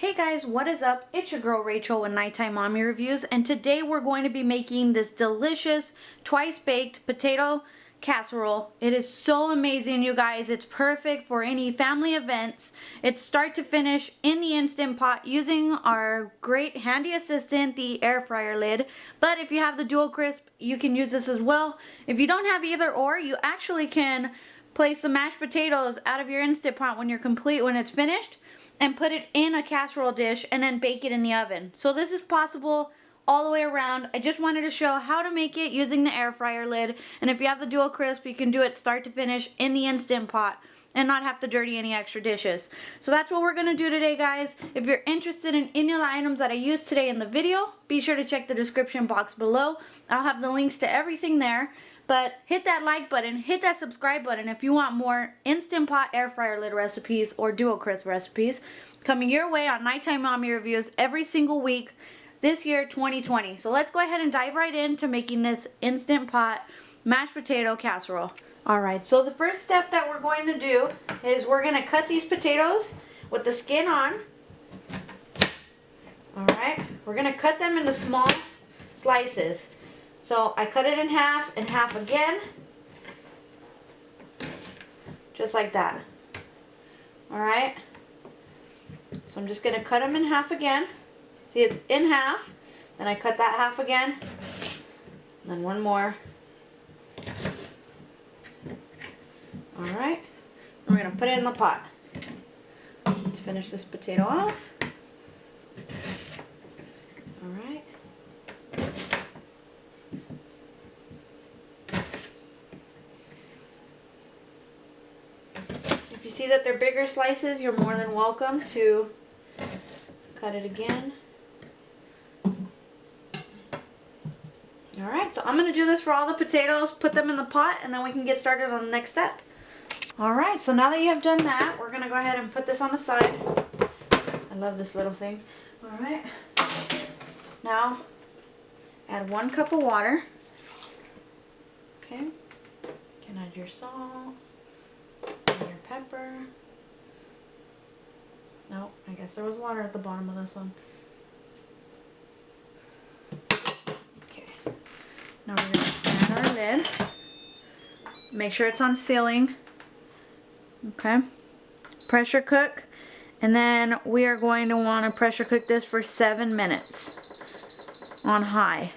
Hey guys, what is up? It's your girl Rachel with Nighttime Mommy Reviews, and today we're going to be making this delicious twice baked potato casserole. It is so amazing, you guys. It's perfect for any family events. It's start to finish in the Instant Pot using our great handy assistant, the air fryer lid. But if you have the dual crisp, you can use this as well. If you don't have either or, you actually can place the mashed potatoes out of your Instant Pot when it's finished, and put it in a casserole dish and then bake it in the oven. So this is possible all the way around. I just wanted to show how to make it using the air fryer lid, and if you have the dual crisp, you can do it start to finish in the Instant Pot and not have to dirty any extra dishes. So that's what we're gonna do today, guys. If you're interested in any of the items that I used today in the video, be sure to check the description box below. I'll have the links to everything there. But hit that like button, hit that subscribe button if you want more Instant Pot air fryer lid recipes or dual crisp recipes coming your way on Nighttime Mommy Reviews every single week this year, 2020. So let's go ahead and dive right into making this Instant Pot mashed potato casserole. Alright, so the first step that we're going to do is we're going to cut these potatoes with the skin on. Alright, we're going to cut them into small slices. So I cut it in half and half again, just like that. Alright, so I'm just going to cut them in half again. See, it's in half, then I cut that half again, and then one more. Alright, we're going to put it in the pot. Let's finish this potato off. Alright. If you see that they're bigger slices, you're more than welcome to cut it again. Alright, so I'm going to do this for all the potatoes, put them in the pot, and then we can get started on the next step. Alright, so now that you have done that, we're going to go ahead and put this on the side. I love this little thing. Alright, now add 1 cup of water. Okay, you can add your salt. Your pepper. No, I guess there was water at the bottom of this one. Okay. Now we're going to add our lid. Make sure it's on sealing. Okay. Pressure cook. And then we are going to want to pressure cook this for 7 minutes on high.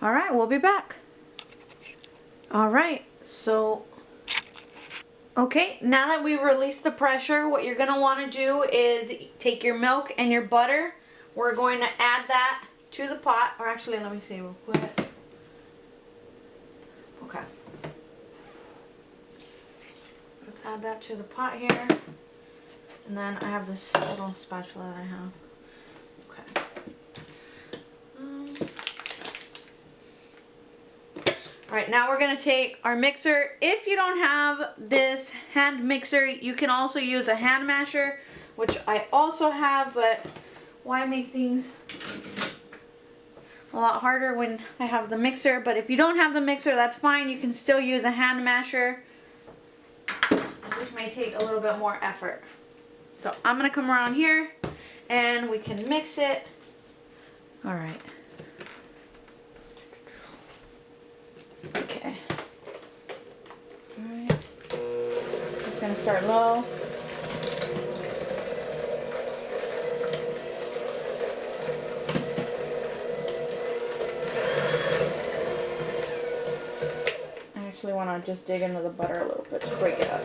Alright, we'll be back. Alright, so, okay, now that we've released the pressure, what you're going to want to do is take your milk and your butter. We're going to add that to the pot, or actually, let me see real quick. Okay. Let's add that to the pot here. And then I have this little spatula that I have. Okay. Alright, now we're going to take our mixer. If you don't have this hand mixer, you can also use a hand masher, which I also have, but why make things a lot harder when I have the mixer? But if you don't have the mixer, that's fine. You can still use a hand masher. It just may take a little bit more effort. So I'm going to come around here and we can mix it. Alright. Okay. Alright. Just gonna start low. I actually want to just dig into the butter a little bit to break it up.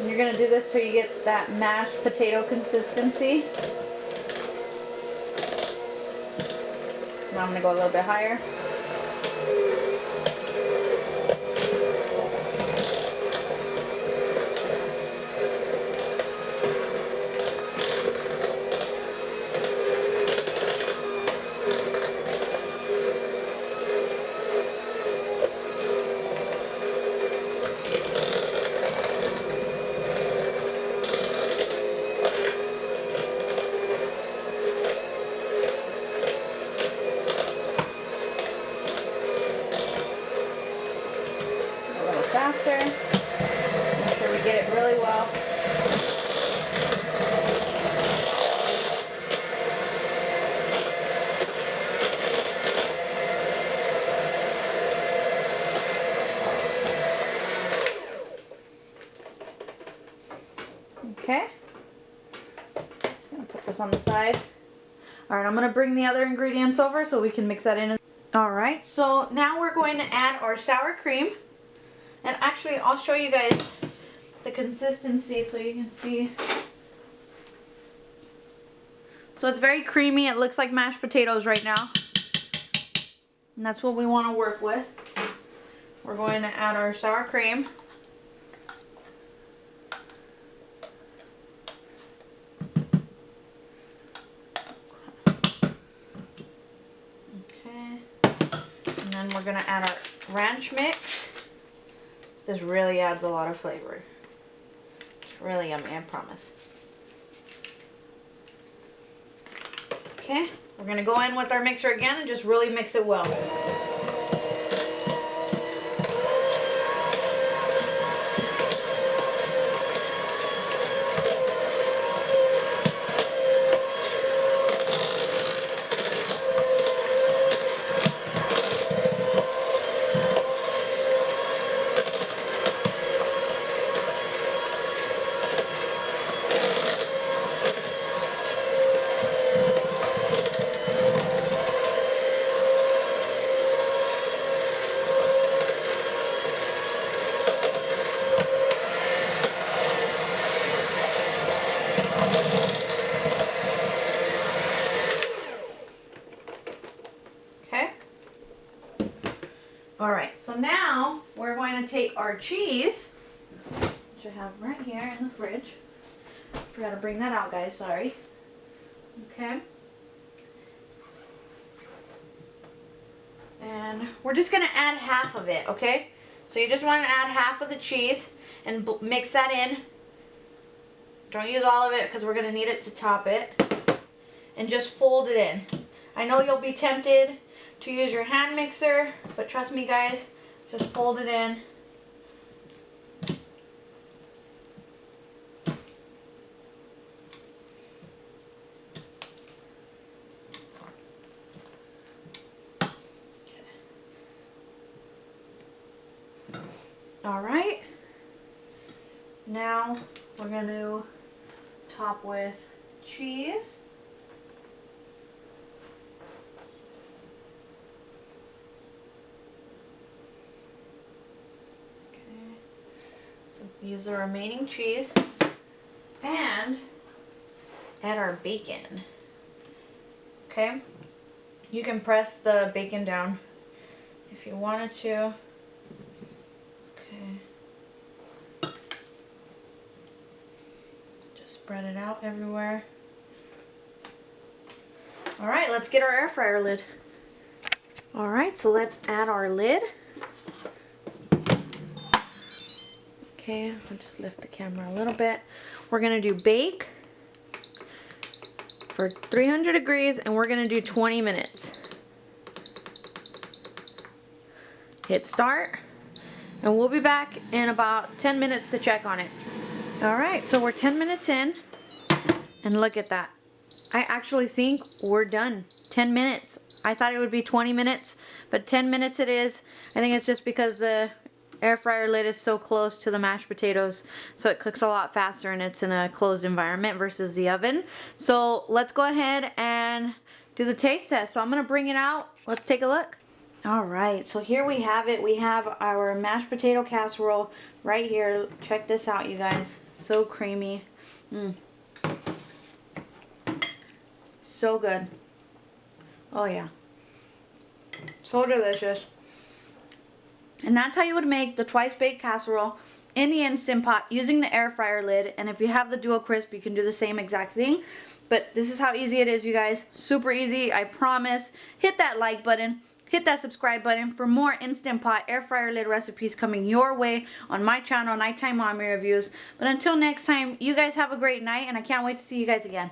You're going to do this till you get that mashed potato consistency. Now I'm going to go a little bit higher. this on the side. Alright, I'm going to bring the other ingredients over so we can mix that in. Alright, so now we're going to add our sour cream. And actually, I'll show you guys the consistency so you can see. So it's very creamy. It looks like mashed potatoes right now. And that's what we want to work with. We're going to add our sour cream. Okay. And then we're going to add our ranch mix. This really adds a lot of flavor. It's really yummy, I promise. Okay, we're going to go in with our mixer again and just really mix it well. Alright, so now we're going to take our cheese, which I have right here in the fridge. Forgot to bring that out, guys, sorry. Okay. And we're just going to add half of it, okay? So you just want to add half of the cheese and mix that in. Don't use all of it because we're going to need it to top it. And just fold it in. I know you'll be tempted to use your hand mixer, but trust me guys, just fold it in. Alright, now we're going to top with cheese. Use the remaining cheese and add our bacon. Okay, you can press the bacon down if you wanted to. Okay, just spread it out everywhere. Alright, let's get our air fryer lid. Alright, so let's add our lid. Okay, I'll just lift the camera a little bit. We're going to do bake for 300 degrees and we're going to do 20 minutes. Hit start and we'll be back in about 10 minutes to check on it. Alright, so we're 10 minutes in and look at that. I actually think we're done. 10 minutes. I thought it would be 20 minutes, but 10 minutes it is. I think it's just because the air fryer lid is so close to the mashed potatoes, so it cooks a lot faster and it's in a closed environment versus the oven. So let's go ahead and do the taste test. So I'm going to bring it out. Let's take a look. Alright, so here we have it. We have our mashed potato casserole right here. Check this out, you guys. So creamy. So good. Oh yeah. So delicious. And that's how you would make the twice baked casserole in the Instant Pot using the air fryer lid. And if you have the dual crisp, you can do the same exact thing. But this is how easy it is, you guys. Super easy, I promise. Hit that like button. Hit that subscribe button for more Instant Pot air fryer lid recipes coming your way on my channel, Nighttime Mommy Reviews. But until next time, you guys have a great night and I can't wait to see you guys again.